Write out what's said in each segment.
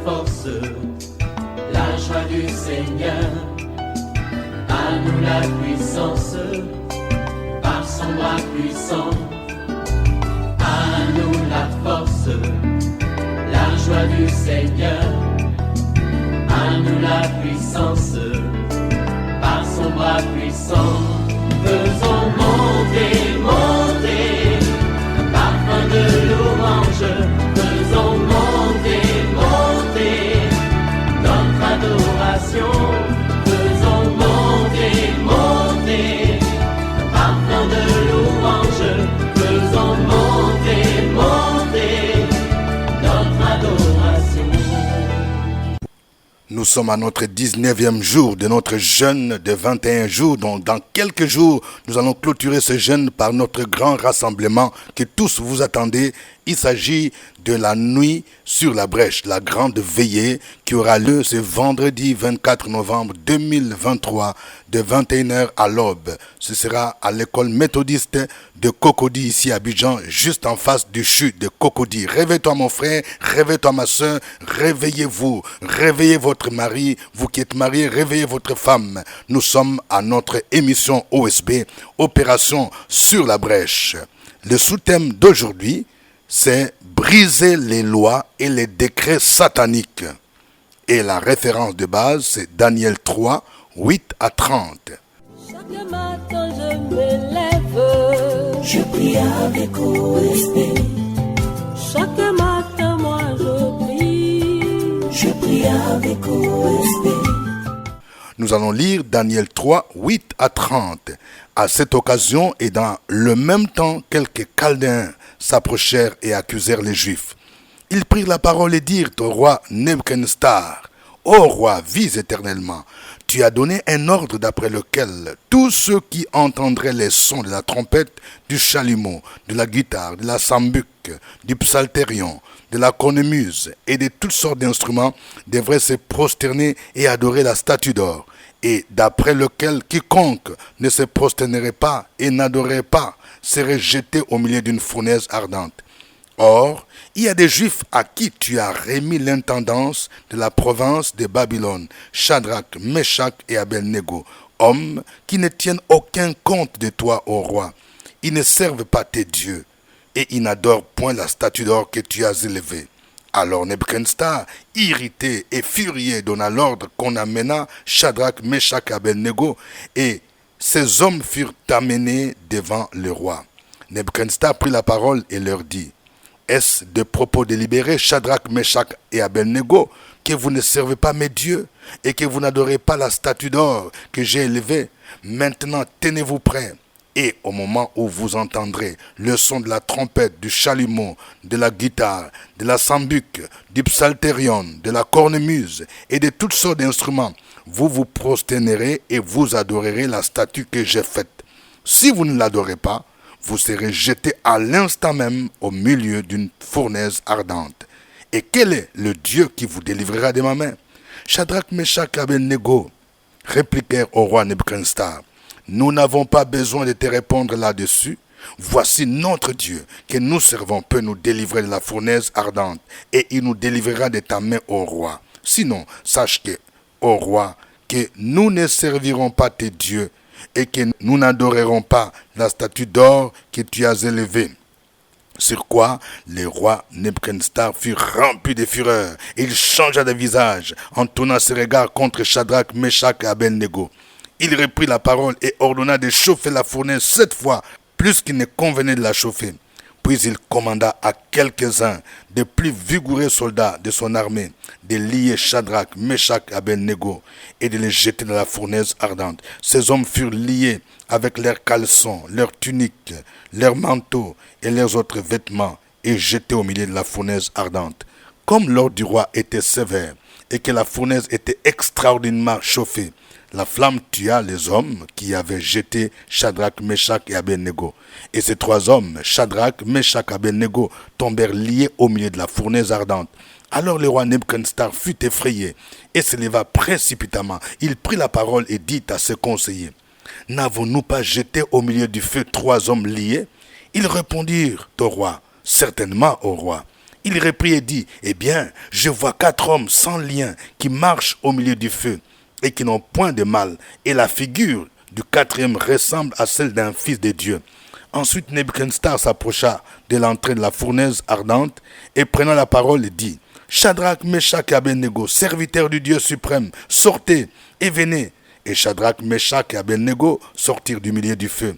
force, la joie du Seigneur. À nous la puissance, par son bras puissant. À nous la force, la joie du Seigneur. À nous la puissance, par son bras puissant. Faisons monter, monter, parfum de louange. Faisons monter, monter, notre adoration. Faisons monter, monter, parfum de louange. Faisons monter, monter, notre adoration. Nous sommes à notre 19e jour de notre jeûne de 21 jours. Donc dans quelques jours, nous allons clôturer ce jeûne par notre grand rassemblement que tous vous attendez. Il s'agit de la nuit sur la brèche, la grande veillée qui aura lieu ce vendredi 24 novembre 2023 de 21h à l'aube. Ce sera à l'école méthodiste de Cocody ici à Abidjan, juste en face du CHU de Cocody. Réveille-toi mon frère, réveille-toi ma soeur, réveillez-vous, réveillez votre mari, vous qui êtes mariés, réveillez votre femme. Nous sommes à notre émission OSB, Opération sur la brèche. Le sous-thème d'aujourd'hui, c'est briser les lois et les décrets sataniques. Et la référence de base, c'est Daniel 3, 8 à 30. Chaque matin je me lève, je prie avec OSB. Chaque matin moi je prie avec OSB. Nous allons lire Daniel 3, 8 à 30. À cette occasion et dans le même temps, quelques Chaldéens s'approchèrent et accusèrent les Juifs. Ils prirent la parole et dirent au roi Nebuchadnezzar: Ô roi, vis éternellement, tu as donné un ordre d'après lequel tous ceux qui entendraient les sons de la trompette, du chalumeau, de la guitare, de la sambuc, du psalterion, de la cornemuse et de toutes sortes d'instruments devraient se prosterner et adorer la statue d'or, et d'après lequel quiconque ne se prosternerait pas et n'adorerait pas serait jeté au milieu d'une fournaise ardente. Or, il y a des Juifs à qui tu as remis l'intendance de la province de Babylone, Shadrach, Meshach et Abednego, hommes qui ne tiennent aucun compte de toi, ô roi. Ils ne servent pas tes dieux, et ils n'adorent point la statue d'or que tu as élevée. Alors Nebuchadnezzar, irrité et furieux, donna l'ordre qu'on amena Shadrach, Meshach et Abednego, et ces hommes furent amenés devant le roi. Nebuchadnezzar prit la parole et leur dit: Est-ce de propos délibérés, Shadrach, Meshach et Abednego, que vous ne servez pas mes dieux et que vous n'adorez pas la statue d'or que j'ai élevée? Maintenant, tenez-vous prêts. Et au moment où vous entendrez le son de la trompette, du chalumeau, de la guitare, de la sambuc, du psalterion, de la cornemuse et de toutes sortes d'instruments, vous vous prosternerez et vous adorerez la statue que j'ai faite. Si vous ne l'adorez pas, vous serez jeté à l'instant même au milieu d'une fournaise ardente. Et quel est le Dieu qui vous délivrera de ma main? Shadrach, Meshach et Abednego répliquèrent au roi Nebuchadnezzar: Nous n'avons pas besoin de te répondre là-dessus. Voici notre Dieu que nous servons peut nous délivrer de la fournaise ardente, et il nous délivrera de ta main, ô roi. Sinon, sache que, ô roi, que nous ne servirons pas tes dieux, et que nous n'adorerons pas la statue d'or que tu as élevée. Sur quoi le roi Nebuchadnezzar fut rempli de fureur. Il changea de visage en tournant ses regards contre Shadrach, Meshach et Abednego. Il reprit la parole et ordonna de chauffer la fournaise 7 fois, plus qu'il ne convenait de la chauffer. Puis il commanda à quelques-uns des plus vigoureux soldats de son armée de lier Shadrach, Meshach et Abednego et de les jeter dans la fournaise ardente. Ces hommes furent liés avec leurs caleçons, leurs tuniques, leurs manteaux et leurs autres vêtements et jetés au milieu de la fournaise ardente. Comme l'ordre du roi était sévère et que la fournaise était extraordinairement chauffée, la flamme tua les hommes qui avaient jeté Shadrach, Meshach et Abednego. Et ces 3 hommes, Shadrach, Meshach et Abednego, tombèrent liés au milieu de la fournaise ardente. Alors le roi Nebuchadnezzar fut effrayé et se leva précipitamment. Il prit la parole et dit à ses conseillers: N'avons-nous pas jeté au milieu du feu 3 hommes liés? Ils répondirent au roi: Certainement, ô roi. Il reprit et dit, eh bien, je vois 4 hommes sans lien qui marchent au milieu du feu et qui n'ont point de mal. Et la figure du 4e ressemble à celle d'un fils de Dieu. Ensuite, Nebuchadnezzar s'approcha de l'entrée de la fournaise ardente et prenant la parole, dit, Shadrach, Meshach et Abednego, serviteurs du Dieu suprême, sortez et venez. Et Shadrach, Meshach et Abednego sortirent du milieu du feu.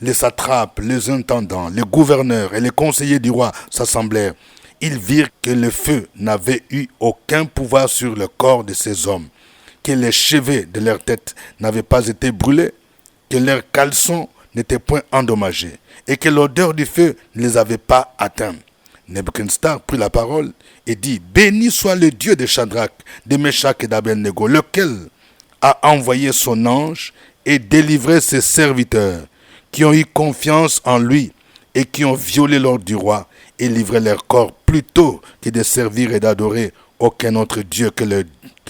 Les satrapes, les intendants, les gouverneurs et les conseillers du roi s'assemblèrent. Ils virent que le feu n'avait eu aucun pouvoir sur le corps de ces hommes, que les cheveux de leur tête n'avaient pas été brûlés, que leurs caleçons n'étaient point endommagés, et que l'odeur du feu ne les avait pas atteints. Nebuchadnezzar prit la parole et dit, béni soit le Dieu de Shadrach, de Meshach et d'Abednego, lequel a envoyé son ange et délivré ses serviteurs, qui ont eu confiance en lui et qui ont violé l'ordre du roi et livré leur corps plutôt que de servir et d'adorer aucun autre Dieu que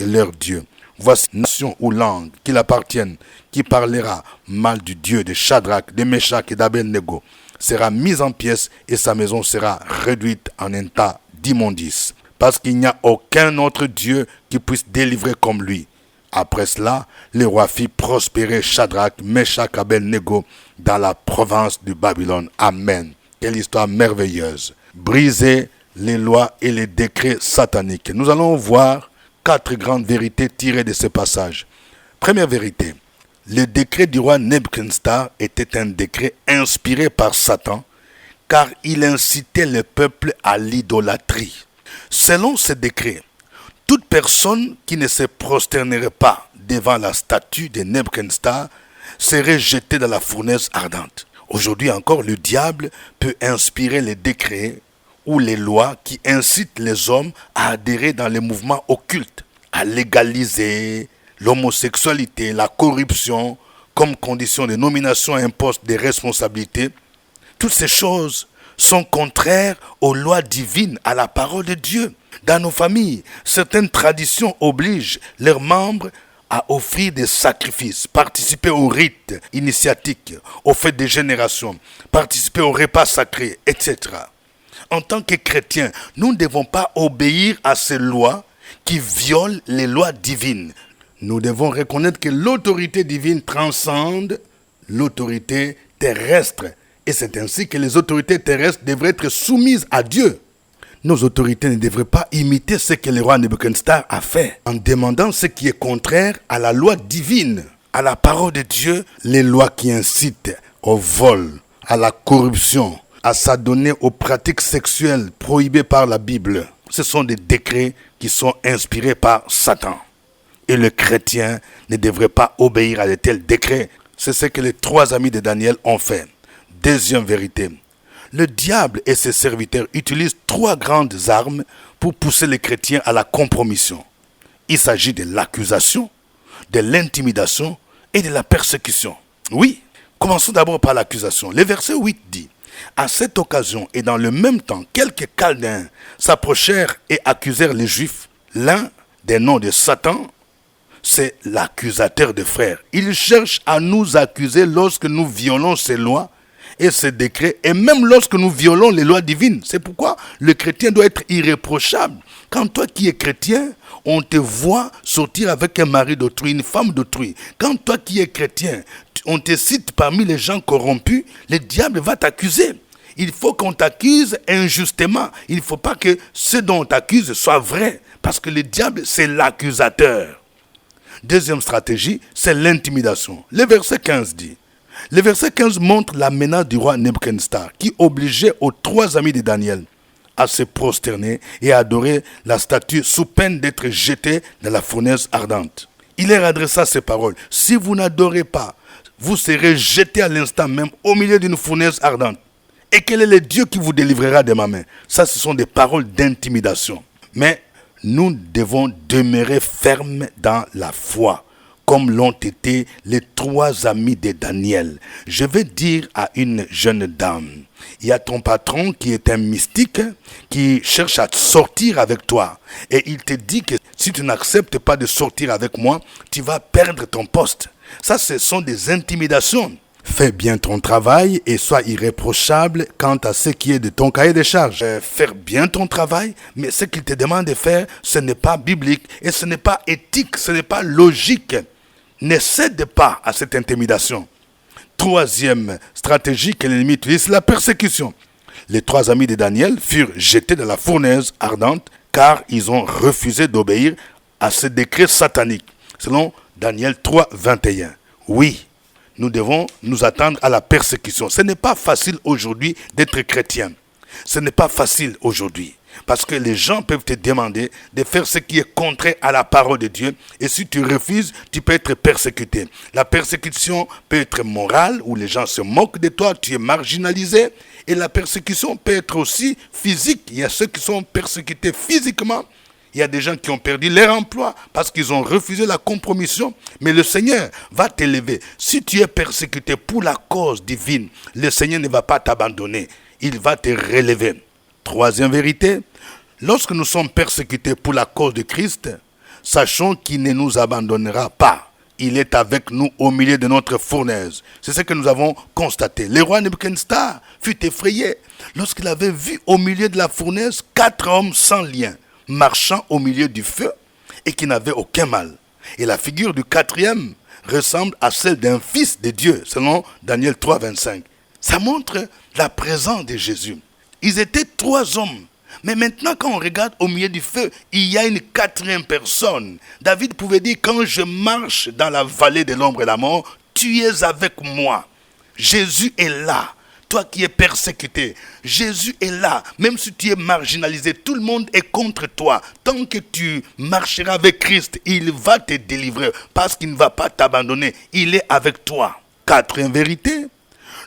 leur Dieu. Voici nation ou langue qu'il appartienne, qui parlera mal du Dieu de Shadrach, de Meshach et d'Abednego, sera mise en pièces et sa maison sera réduite en un tas d'immondices, parce qu'il n'y a aucun autre Dieu qui puisse délivrer comme lui. Après cela, le roi fit prospérer Shadrach, Meshach et Abednego dans la province de Babylone. Amen. Quelle histoire merveilleuse. Briser les lois et les décrets sataniques. Nous allons voir 4 grandes vérités tirées de ce passage. Première vérité, le décret du roi Nebuchadnezzar était un décret inspiré par Satan, car il incitait le peuple à l'idolâtrie. Selon ce décret, toute personne qui ne se prosternerait pas devant la statue de Nebuchadnezzar serait jetée dans la fournaise ardente. Aujourd'hui encore, le diable peut inspirer les décrets ou les lois qui incitent les hommes à adhérer dans les mouvements occultes, à légaliser l'homosexualité, la corruption comme condition de nomination à un poste de responsabilité. Toutes ces choses sont contraires aux lois divines, à la parole de Dieu. Dans nos familles, certaines traditions obligent leurs membres à offrir des sacrifices, participer aux rites initiatiques, aux fêtes des générations, participer aux repas sacrés, etc. En tant que chrétiens, nous ne devons pas obéir à ces lois qui violent les lois divines. Nous devons reconnaître que l'autorité divine transcende l'autorité terrestre. Et c'est ainsi que les autorités terrestres devraient être soumises à Dieu. Nos autorités ne devraient pas imiter ce que le roi Nebuchadnezzar a fait en demandant ce qui est contraire à la loi divine, à la parole de Dieu, les lois qui incitent au vol, à la corruption, à s'adonner aux pratiques sexuelles prohibées par la Bible. Ce sont des décrets qui sont inspirés par Satan. Et le chrétien ne devrait pas obéir à de tels décrets. C'est ce que les 3 amis de Daniel ont fait. Deuxième vérité. Le diable et ses serviteurs utilisent 3 grandes armes pour pousser les chrétiens à la compromission. Il s'agit de l'accusation, de l'intimidation et de la persécution. Oui, commençons d'abord par l'accusation. Le verset 8 dit, « À cette occasion et dans le même temps, quelques Chaldéens s'approchèrent et accusèrent les Juifs. L'un des noms de Satan, c'est l'accusateur de frères. Il cherche à nous accuser lorsque nous violons ces lois et ces décrets, et même lorsque nous violons les lois divines. C'est pourquoi le chrétien doit être irréprochable. Quand toi qui es chrétien, on te voit sortir avec un mari d'autrui, une femme d'autrui. Quand toi qui es chrétien, on te cite parmi les gens corrompus, le diable va t'accuser. Il faut qu'on t'accuse injustement. Il ne faut pas que ce dont on t'accuse soit vrai, parce que le diable, c'est l'accusateur. Deuxième stratégie, c'est l'intimidation. Le verset 15 dit, le verset 15 montre la menace du roi Nebuchadnezzar qui obligeait aux 3 amis de Daniel à se prosterner et à adorer la statue sous peine d'être jetés dans la fournaise ardente. Il leur adressa ces paroles. Si vous n'adorez pas, vous serez jetés à l'instant même au milieu d'une fournaise ardente. Et quel est le Dieu qui vous délivrera de ma main? Ça, ce sont des paroles d'intimidation. Mais nous devons demeurer fermes dans la foi, comme l'ont été les 3 amis de Daniel. Je vais dire à une jeune dame, il y a ton patron qui est un mystique, qui cherche à sortir avec toi. Et il te dit que si tu n'acceptes pas de sortir avec moi, tu vas perdre ton poste. Ça, ce sont des intimidations. Fais bien ton travail et sois irréprochable quant à ce qui est de ton cahier de charges. Faire bien ton travail, mais ce qu'il te demande de faire, ce n'est pas biblique et ce n'est pas éthique, ce n'est pas logique. Ne cède pas à cette intimidation. Troisième stratégie que l'ennemi utilise, la persécution. Les 3 amis de Daniel furent jetés dans la fournaise ardente car ils ont refusé d'obéir à ce décret satanique, selon Daniel 3, 21. Oui, nous devons nous attendre à la persécution. Ce n'est pas facile aujourd'hui d'être chrétien. Ce n'est pas facile aujourd'hui. Parce que les gens peuvent te demander de faire ce qui est contraire à la parole de Dieu. Et si tu refuses, tu peux être persécuté. La persécution peut être morale, où les gens se moquent de toi, tu es marginalisé. Et la persécution peut être aussi physique. Il y a ceux qui sont persécutés physiquement. Il y a des gens qui ont perdu leur emploi parce qu'ils ont refusé la compromission. Mais le Seigneur va t'élever. Si tu es persécuté pour la cause divine, le Seigneur ne va pas t'abandonner. Il va te relever. Troisième vérité, lorsque nous sommes persécutés pour la cause de Christ, sachons qu'il ne nous abandonnera pas. Il est avec nous au milieu de notre fournaise. C'est ce que nous avons constaté. Le roi Nebuchadnezzar fut effrayé lorsqu'il avait vu au milieu de la fournaise 4 hommes sans lien, marchant au milieu du feu et qui n'avaient aucun mal. Et la figure du 4e ressemble à celle d'un fils de Dieu, selon Daniel 3, 25. Ça montre la présence de Jésus. Ils étaient 3 hommes. Mais maintenant, quand on regarde au milieu du feu, il y a une 4e personne. David pouvait dire, quand je marche dans la vallée de l'ombre et de la mort, tu es avec moi. Jésus est là. Toi qui es persécuté, Jésus est là. Même si tu es marginalisé, tout le monde est contre toi. Tant que tu marcheras avec Christ, il va te délivrer parce qu'il ne va pas t'abandonner. Il est avec toi. 4e vérité.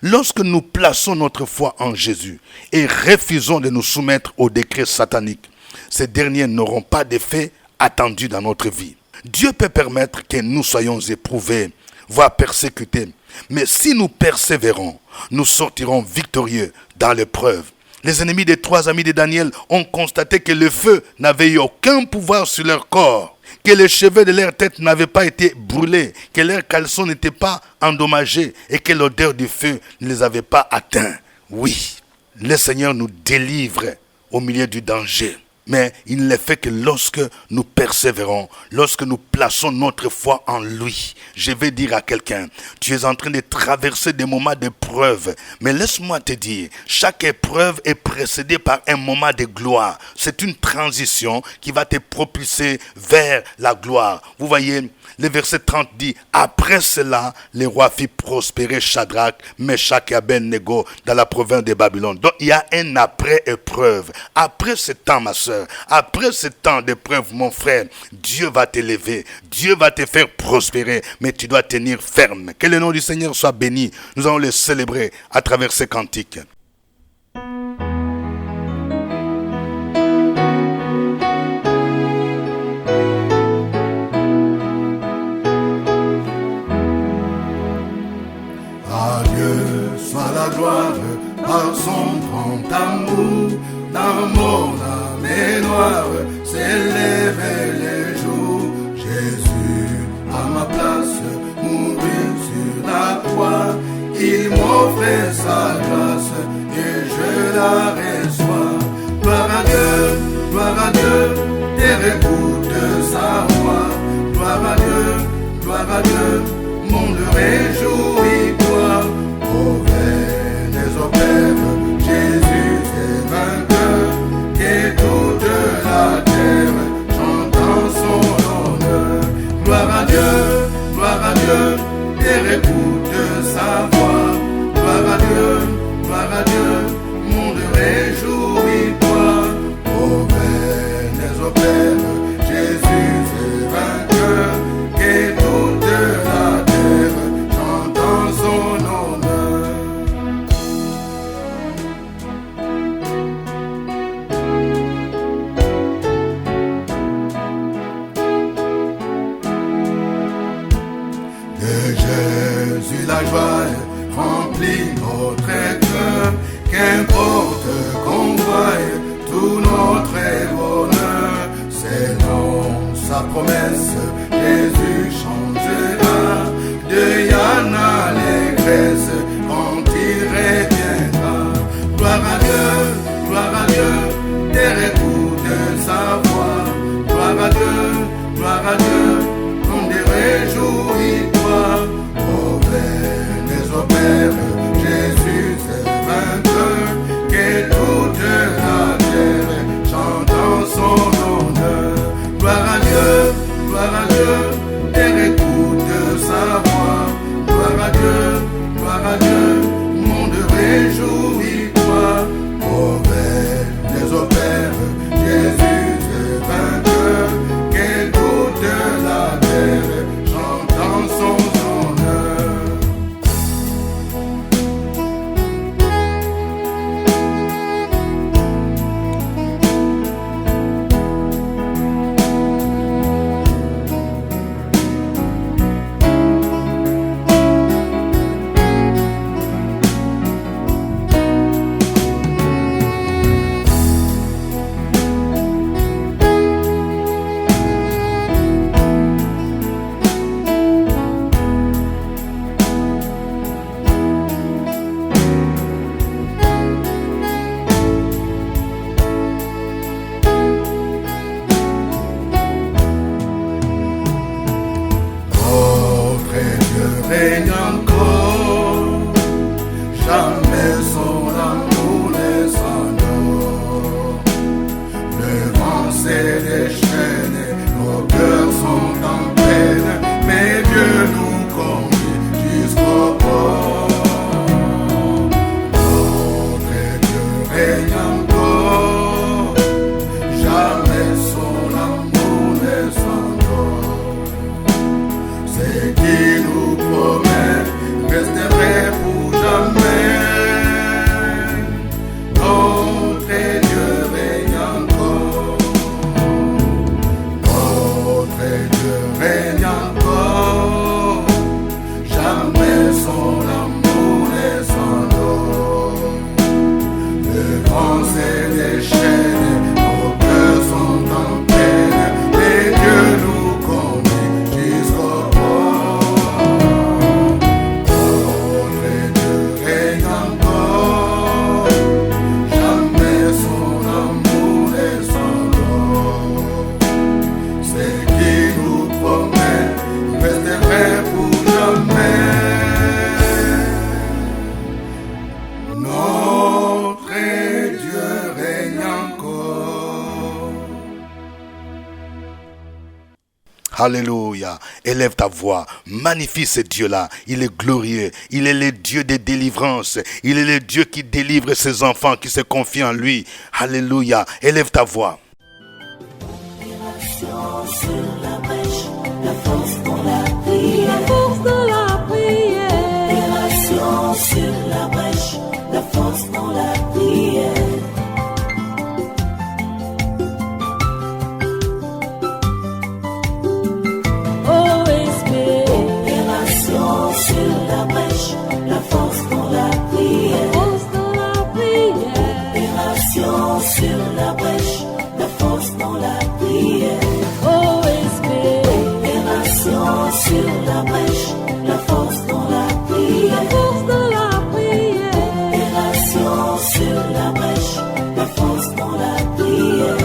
Lorsque nous plaçons notre foi en Jésus et refusons de nous soumettre au décret satanique, ces derniers n'auront pas d'effet attendu dans notre vie. Dieu peut permettre que nous soyons éprouvés, voire persécutés. Mais si nous persévérons, nous sortirons victorieux dans l'épreuve. Les ennemis des 3 amis de Daniel ont constaté que le feu n'avait eu aucun pouvoir sur leur corps, que les cheveux de leur tête n'avaient pas été brûlés, que leurs caleçons n'étaient pas endommagés et que l'odeur du feu ne les avait pas atteints. Oui, le Seigneur nous délivre au milieu du danger. Mais il ne le fait que lorsque nous persévérons, lorsque nous plaçons notre foi en lui. Je vais dire à quelqu'un, tu es en train de traverser des moments d'épreuve. Mais laisse-moi te dire, chaque épreuve est précédée par un moment de gloire. C'est une transition qui va te propulser vers la gloire. Vous voyez, le verset 30 dit, après cela, le roi fit prospérer Shadrach, Meshach et Abednego dans la province de Babylone. Donc il y a un après-épreuve. Après ce temps, ma soeur, après ce temps d'épreuve, mon frère, Dieu va t'élever, Dieu va te faire prospérer, mais tu dois tenir ferme. Que le nom du Seigneur soit béni. Nous allons le célébrer à travers ces cantiques. À Dieu soit la gloire par son grand amour. Dans mon âme noire s'élève les jours. Jésus à ma place mourut sur la croix. Il m'offrait sa grâce. et déchaîné, nos cœurs sont en peine, mais Dieu nous conduit jusqu'au port. Notre Dieu règne encore, jamais son amour ne s'endort. C'est qui nous promet rester vrai pour jamais. Notre Dieu règne encore. Notre Dieu règne encore. Jamais son amour ne s'endort. Le vent s'est déchaîné, nos cœurs sont en peine, mais Dieu nous conduit jusqu'au port. Notre Dieu règne encore. Jamais son amour ne s'endort. C'est qui nous promet rester vrai pour jamais. Notre Dieu règne encore. Alléluia. Élève ta voix. Magnifie ce Dieu-là. Il est glorieux. Il est le Dieu des délivrances. Il est le Dieu qui délivre ses enfants qui se confient en lui. Alléluia. Élève ta voix. Opération sur la brèche, la force dans la prière. La force dans la prière. Opération sur la brèche, la force dans la prière. OSB. Opération sur la brèche, la force dans la prière. Force dans la prière. Opération sur la brèche, la force dans la prière. OSB. Opération sur la brèche, la force dans la prière. La force dans la prière. Opération sur la brèche, la force dans la prière.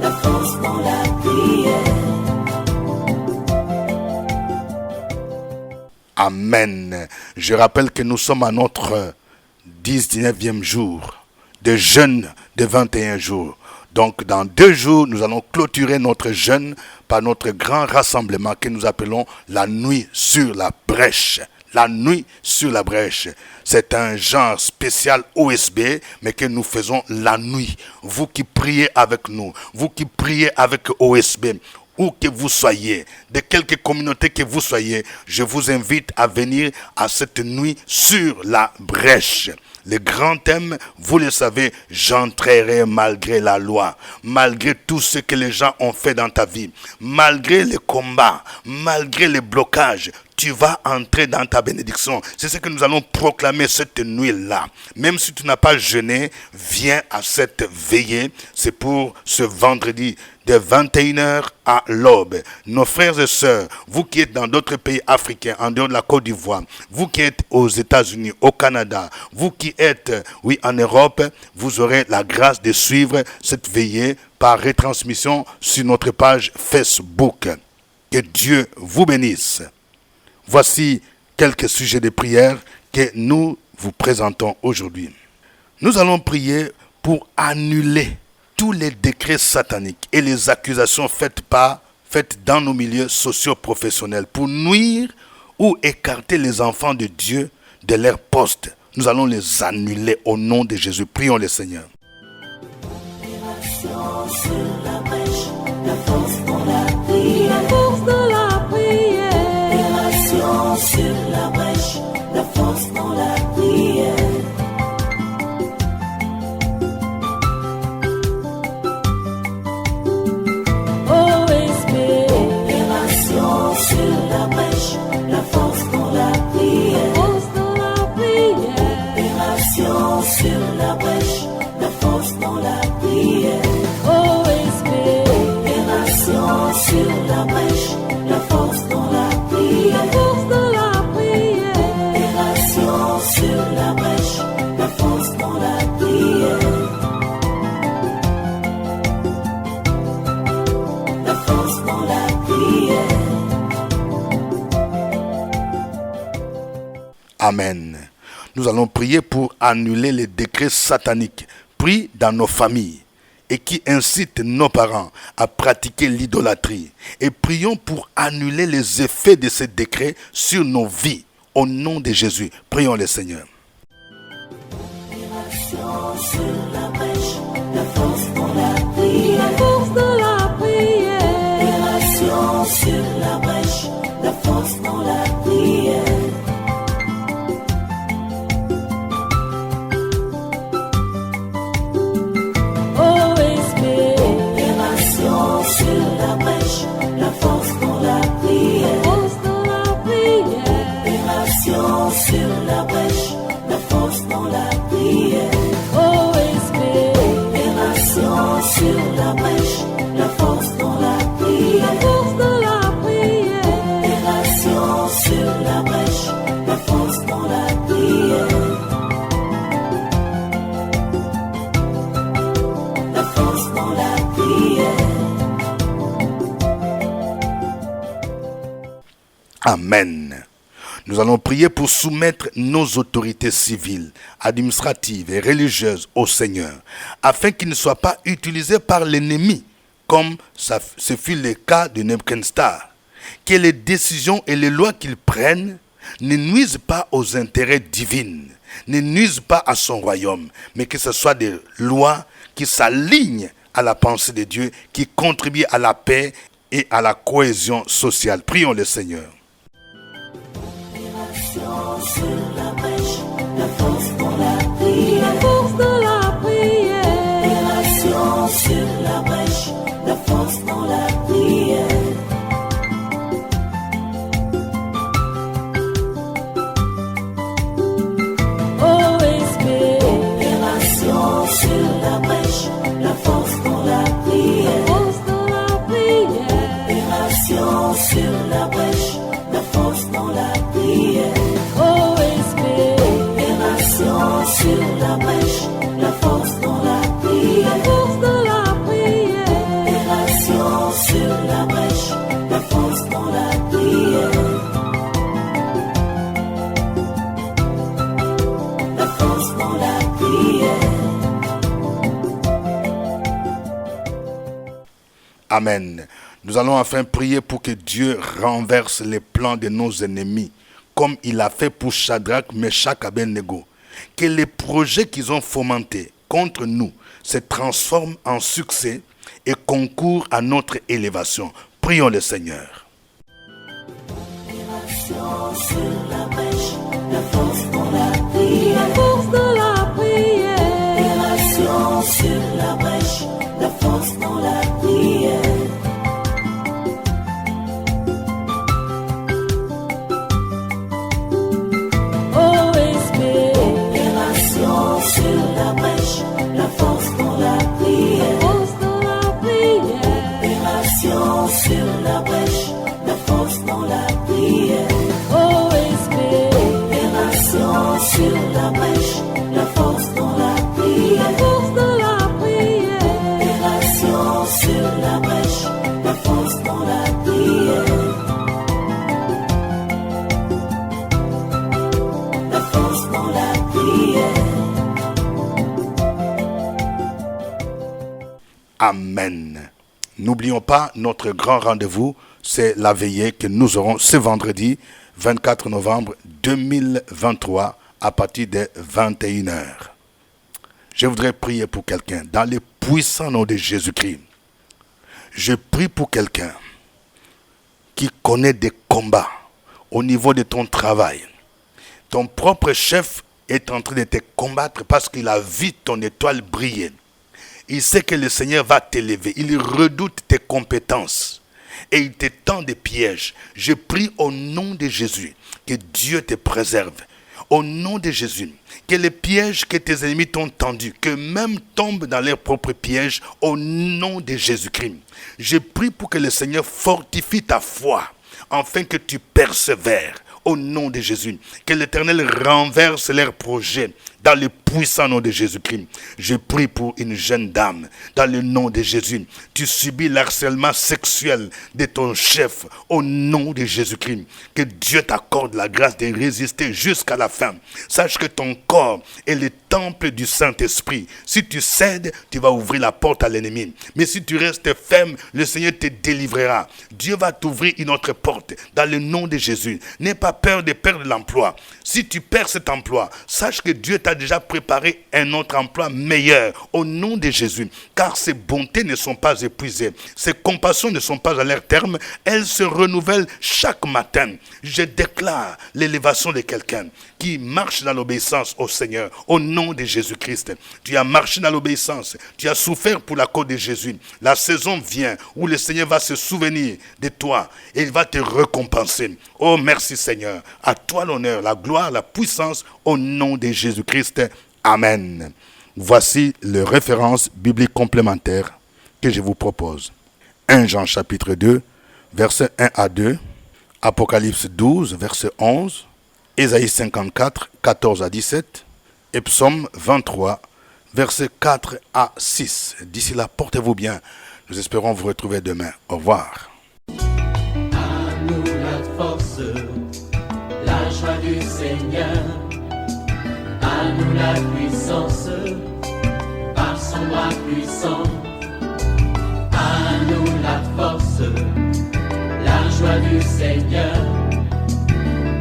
La force dans la prière. Amen. Je rappelle que nous sommes à notre 19e jour de jeûne de 21 jours. Donc dans 2 jours, nous allons clôturer notre jeûne par notre grand rassemblement que nous appelons la nuit sur la brèche. La nuit sur la brèche. C'est un genre spécial OSB, mais que nous faisons la nuit. Vous qui priez avec nous, vous qui priez avec OSB, où que vous soyez, de quelque communauté que vous soyez, je vous invite à venir à cette nuit sur la brèche. Le grand thème, vous le savez, j'entrerai malgré la loi, malgré tout ce que les gens ont fait dans ta vie, malgré les combats, malgré les blocages, tu vas entrer dans ta bénédiction. C'est ce que nous allons proclamer cette nuit-là. Même si tu n'as pas jeûné, viens à cette veillée. C'est pour ce vendredi de 21h à l'aube. Nos frères et sœurs, vous qui êtes dans d'autres pays africains, en dehors de la Côte d'Ivoire, vous qui êtes aux États-Unis, au Canada, vous qui êtes, en Europe, vous aurez la grâce de suivre cette veillée par retransmission sur notre page Facebook. Que Dieu vous bénisse. Voici quelques sujets de prière que nous vous présentons aujourd'hui. Nous allons prier pour annuler tous les décrets sataniques et les accusations faites dans nos milieux socio-professionnels pour nuire ou écarter les enfants de Dieu de leur poste. Nous allons les annuler au nom de Jésus. Prions le Seigneur. Opération sur la brèche, la force dans la prière. La force dans la prière. Opération sur la brèche, la force dans la prière. OSB. Opération sur la brèche, la force dans la prière. Force dans la prière. Opération sur la brèche, la force dans la prière. OSB. Opération sur la brèche, la force dans la prière. La force dans la prière. Opération sur la brèche, la force dans la prière. La force dans la prière. Amen. Nous allons prier pour annuler les décrets sataniques pris dans nos familles et qui incitent nos parents à pratiquer l'idolâtrie. Et prions pour annuler les effets de ces décrets sur nos vies. Au nom de Jésus, prions le Seigneur. Sur la brèche, la force pour la prière. La force de la prière. Opération sur la brèche, la force pour la prière. OSP. Opération sur la brèche, la force pour la prière. Force de la prière. Opération sur la brèche, la force pour la prière. Sur la brèche, la force dans la prière. La force de la prière. Opération sur la brèche, la force dans la prière. La force dans la prière. Amen. Nous allons prier pour soumettre nos autorités civiles, administratives et religieuses au Seigneur, afin qu'ils ne soient pas utilisés par l'ennemi, comme ce fut le cas de Nebuchadnezzar. Que les décisions et les lois qu'ils prennent ne nuisent pas aux intérêts divins, ne nuisent pas à son royaume, mais que ce soit des lois qui s'alignent à la pensée de Dieu, qui contribuent à la paix et à la cohésion sociale. Prions le Seigneur. Sur la brèche, la force pour la prière. La force de la prière. Opération sur la brèche, la force pour la prière. OSP. Opération sur la brèche, la force pour la prière. Force de la prière. Opération sur la brèche, la force pour la prière. Sur la brèche, la force dans la prière. La force de la prière. Opération sur la brèche, la force dans la prière. La force dans la prière. Amen. Nous allons enfin prier pour que Dieu renverse les plans de nos ennemis, comme il a fait pour Shadrach, Meshach et Abednego. Que les projets qu'ils ont fomentés contre nous se transforment en succès et concourent à notre élévation. Prions le Seigneur. Opération sur la brèche, la force pour la prière. La force de la prière. Opération sur la brèche, la force pour la prière. Sur la brèche, la force pour la prière. Force pour la prière. Opération sur la brèche, la force pour la prière. OSP. Opération sur la brèche, la force pour la prière. La force de la prière. Opération sur la brèche, la force pour la prière. La force pour la prière. Amen. N'oublions pas notre grand rendez-vous, c'est la veillée que nous aurons ce vendredi 24 novembre 2023 à partir de 21h. Je voudrais prier pour quelqu'un dans le puissant nom de Jésus-Christ. Je prie pour quelqu'un qui connaît des combats au niveau de ton travail. Ton propre chef est en train de te combattre parce qu'il a vu ton étoile briller. Il sait que le Seigneur va t'élever. Il redoute tes compétences. Et il te tend des pièges. Je prie au nom de Jésus que Dieu te préserve. Au nom de Jésus, que les pièges que tes ennemis t'ont tendus, que même tombent dans leurs propres pièges, au nom de Jésus-Christ. Je prie pour que le Seigneur fortifie ta foi, afin que tu persévères. Au nom de Jésus, que l'Éternel renverse leurs projets dans le puissant nom de Jésus-Christ. Je prie pour une jeune dame. Dans le nom de Jésus, tu subis l'harcèlement sexuel de ton chef. Au nom de Jésus-Christ, que Dieu t'accorde la grâce de résister jusqu'à la fin. Sache que ton corps est le temple du Saint-Esprit. Si tu cèdes, tu vas ouvrir la porte à l'ennemi. Mais si tu restes ferme, le Seigneur te délivrera. Dieu va t'ouvrir une autre porte. Dans le nom de Jésus, n'aie pas peur de perdre l'emploi. Si tu perds cet emploi, sache que Dieu t'a déjà préparé un autre emploi meilleur. Au nom de Jésus, car ses bontés ne sont pas épuisées. Ses compassions ne sont pas à leur terme. Elles se renouvellent chaque matin. Je déclare l'élévation de quelqu'un qui marche dans l'obéissance au Seigneur. Au nom de Jésus-Christ, tu as marché dans l'obéissance. Tu as souffert pour la cause de Jésus. La saison vient où le Seigneur va se souvenir de toi et il va te récompenser. Oh, merci Seigneur. À toi l'honneur, la gloire, la puissance au nom de Jésus-Christ. Amen. Voici les références bibliques complémentaires que je vous propose. 1 Jean chapitre 2, versets 1 à 2, Apocalypse 12, verset 11, Ésaïe 54, 14 à 17, et Psaume 23, versets 4 à 6. D'ici là, portez-vous bien. Nous espérons vous retrouver demain. Au revoir. À nous la force, la joie du Seigneur. À nous la puissance, par son bras puissant. À nous la force, la joie du Seigneur.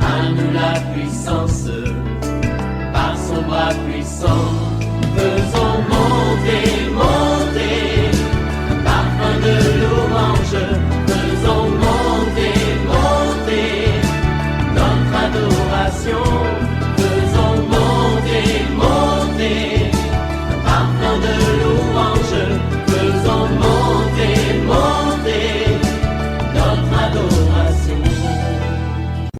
À nous la puissance, par son bras puissant.